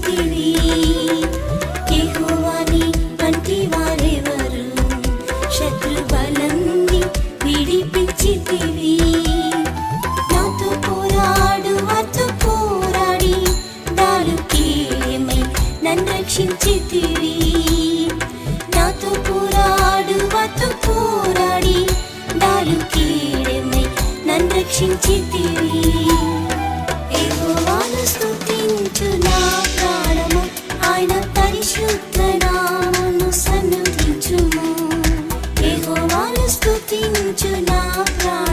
రక్షించితివి. యెహోవాని వంటి వారెవరు? శత్రుబలాన్ని విడిపించితివి. నాతో పోరాడి దారుకేమై నన్ను రక్షించితివి. నాతో పోరాడి దారుకేమై నన్ను రక్షించితివి. యెహోవాను స్తుతించు నా ప్రాణము, ఆయన పరిశుద్ధ నామమును సన్నుతించుము. యెహోవాను స్తుతించు నా ప్రాణము,